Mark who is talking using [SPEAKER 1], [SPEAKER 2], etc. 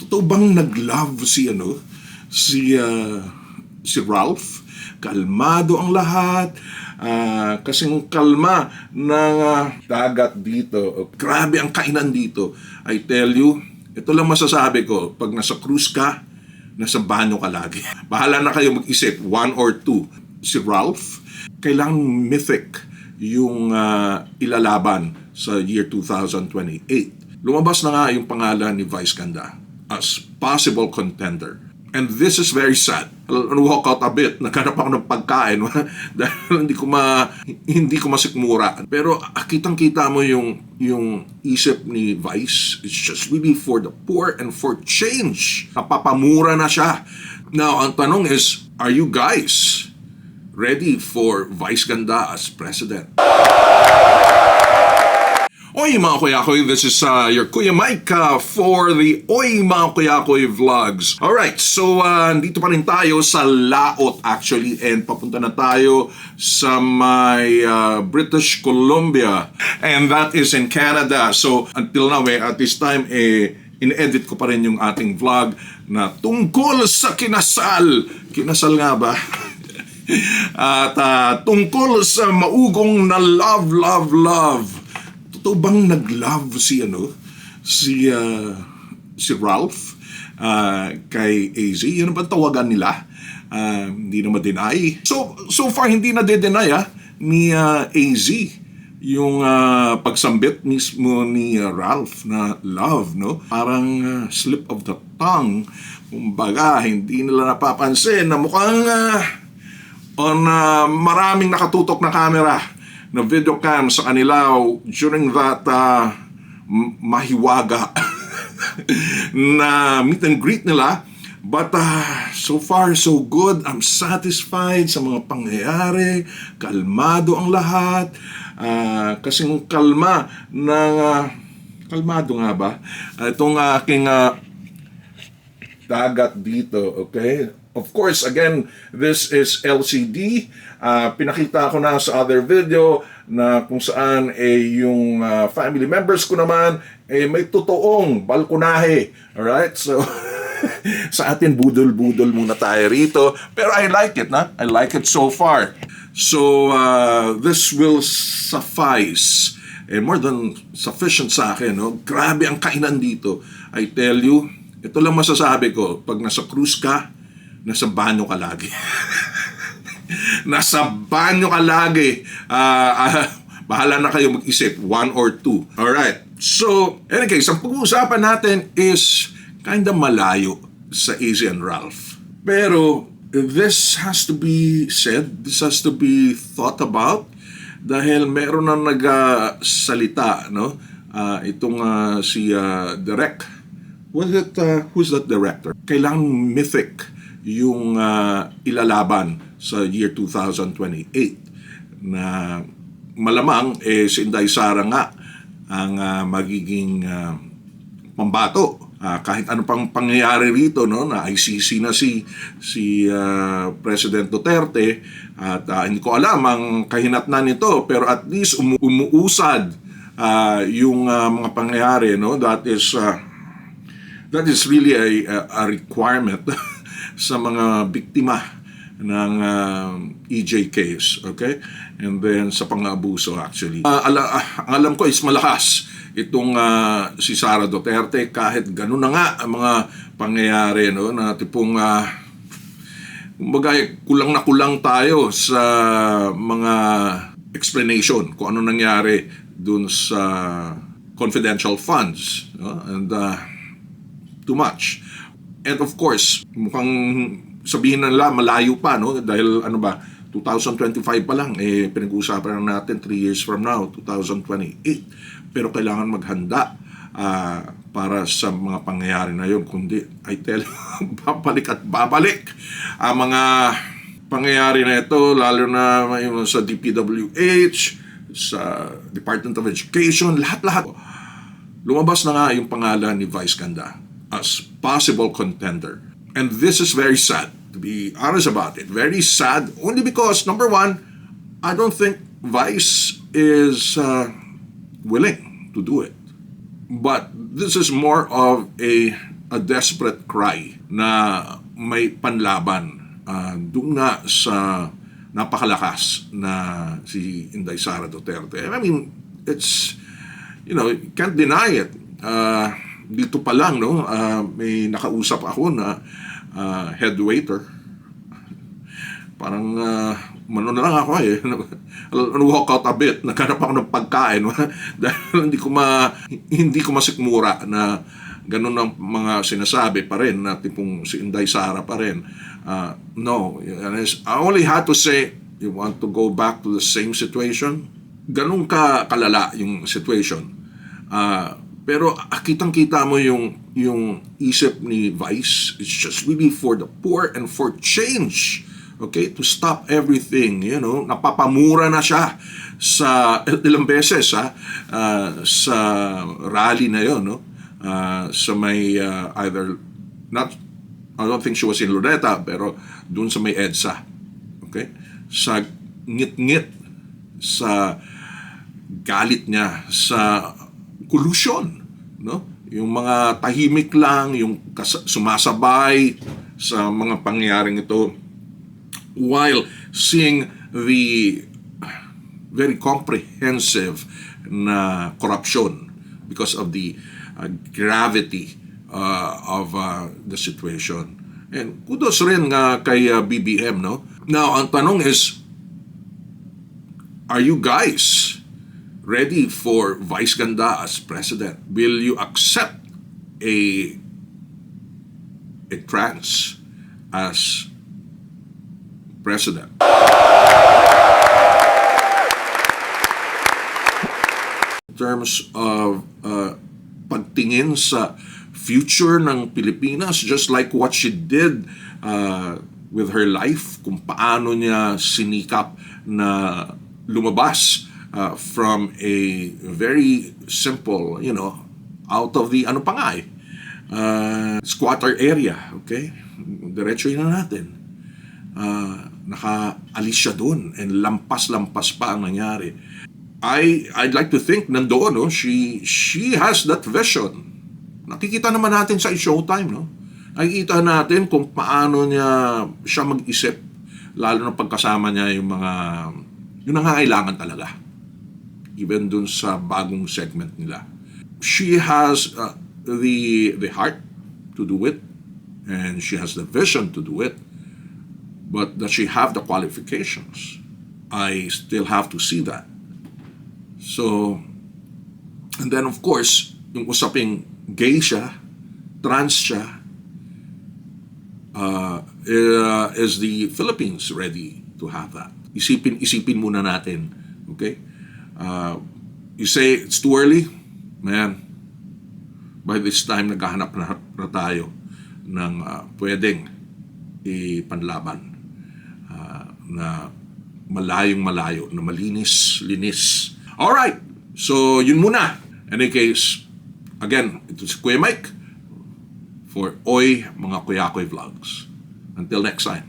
[SPEAKER 1] Totoo bang nag-love si Ralph? Kalmado ang lahat. Kasing kalma ng dagat dito. Grabe ang kainan dito. I tell you, ito lang masasabi ko, pag nasa cruise ka, nasa banyo ka lagi. Bahala na kayo mag-isip, one or two. Si Ralph, kailangan mythic yung ilalaban sa year 2028. Lumabas na nga yung pangalan ni Vice Ganda as possible contender. And this is very sad. I'll walk out a bit. Naghanap ako ng pagkain dahil hindi ko masikmura. Pero kitang-kita mo yung isip ni Vice. It's just really for the poor and for change. Napapamura na siya. Now, ang tanong is, are you guys ready for Vice Ganda as president? Oy mga Kuyakoy, this is your Kuya Mike for the Oy mga Kuyakoy vlogs. Alright, so dito pa rin tayo sa Laot actually, and papunta na tayo sa may British Columbia, and that is in Canada. So until now, at this time, in-edit ko pa rin yung ating vlog na tungkol sa kinasal. Kinasal nga ba? At tungkol sa maugong na love. Totoo bang nag-love si Ralph kay AZ? Yun ang tawagan nila. Hindi na ma-deny. So far hindi na de-deny ni AZ yung pagsambit mismo ni Ralph na love, no? Parang slip of the tongue. Kumbaga, hindi nila napapansin na mukhang maraming nakatutok na camera na video cam sa kanila during that mahiwaga na meet and greet nila. But so far so good. I'm satisfied sa mga pangyayari. Kalmado ang lahat. Kasing kalma ng kalmado nga ba? Itong aking dagat dito, okay? Of course, again, this is LCD. Pinakita ko na sa other video na kung saan yung family members ko naman may totoong balkonahe. Alright? So, sa atin, budol-budol muna tayo rito. Pero I like it, na? I like it so far. So, this will suffice. More than sufficient sa akin, no? Grabe ang kainan dito. I tell you, ito lang masasabi ko, pag nasa cruise ka, nasa banyo ka lagi. Nasa banyo ka lagi. Bahala na kayo mag-isip, one or two. Alright. So, in any case, ang pag-uusapan natin is kinda malayo sa AZ and Ralph. Pero, this has to be said, this has to be thought about, dahil meron na nagsalita, no? Itong si Direk. Who's that director? Kailangan mythic yung ilalaban sa year 2028 na malamang si Inday Sara nga ang magiging pambato. Kahit ano pang pangyayari rito, no, na ICC na si President Duterte, at hindi ko alam ang kahinatnan nito, pero at least umuusad yung mga pangyayari, no. That is really a requirement sa mga biktima ng EJ case, okay? And then sa pang-abuso actually. Ang alam ko is malakas itong si Sara Duterte, kahit ganun na nga ang mga pangyayari, no, na tipong kumbaga kulang tayo sa mga explanation kung ano nangyari dun sa confidential funds, no? And too much. And of course, mukhang sabihin na nila malayo pa, no? Dahil 2025 pa lang, pinag-uusapan na natin 3 years from now, 2028. Pero kailangan maghanda para sa mga pangyayari na yun. Kundi, I tell you, babalik at babalik ang mga pangyayari na ito, lalo na sa DPWH, sa Department of Education, lahat-lahat. Lumabas na nga yung pangalan ni Vice Ganda as possible contender. And this is very sad, to be honest about it. Very sad, only because, number one, I don't think Vice is willing to do it. But this is more of a a desperate cry na may panlaban doon nga sa napakalakas na si Inday Sara Duterte. I mean, it's, you can't deny it. Dito pa lang, no, may nakausap ako na head waiter. Parang mano na lang ako walk out a bit, naghanap ako ng pagkain dahil hindi ko masikmura na ganun ang mga sinasabi pa rin na tipong si Inday Sara pa rin. No, I only had to say, you want to go back to the same situation? Ganun kalala yung situation. Pero kitang-kita mo yung isip ni Vice. It's just really for the poor and for change. Okay, to stop everything, napapamura na siya sa ilang beses sa rally na yon, no? Sa may either not, I don't think she was in Luneta, pero dun sa may EDSA. Okay? Sa ngit-ngit, sa galit niya, sa collusion, no? Yung mga tahimik lang, yung sumasabay sa mga pangyayaring ito, while seeing the very comprehensive na corruption because of the gravity of the situation. And kudos rin nga kay BBM, no? Now, ang tanong is, are you guys ready for Vice Ganda as president? Will you accept a trans as president? In terms of pagtingin sa future ng Pilipinas, just like what she did with her life, kung paano niya sinikap na lumabas from a very simple, out of the squatter area, okay? Diretso yun na natin. Nakaalis siya doon and lampas-lampas pa ang nangyari. I'd like to think nandoon, no? She has that vision. Nakikita naman natin sa Showtime, no? Nakikita natin kung paano siya mag-isip, lalo na pagkasama niya yung nangangailangan talaga. Even dun sa bagong segment nila. She has the heart to do it, and she has the vision to do it. But does she have the qualifications? I still have to see that. So, and then of course, yung usaping gay siya, trans siya, is the Philippines ready to have that? Isipin muna natin. Okay? You say it's too early? Man, by this time, naghahanap na tayo ng pwedeng ipanlaban na malayong-malayo, na malinis-linis. Alright, so yun muna. In any case, again, ito si Kuya Mike for Oy Mga Kuyakoy Vlogs. Until next time.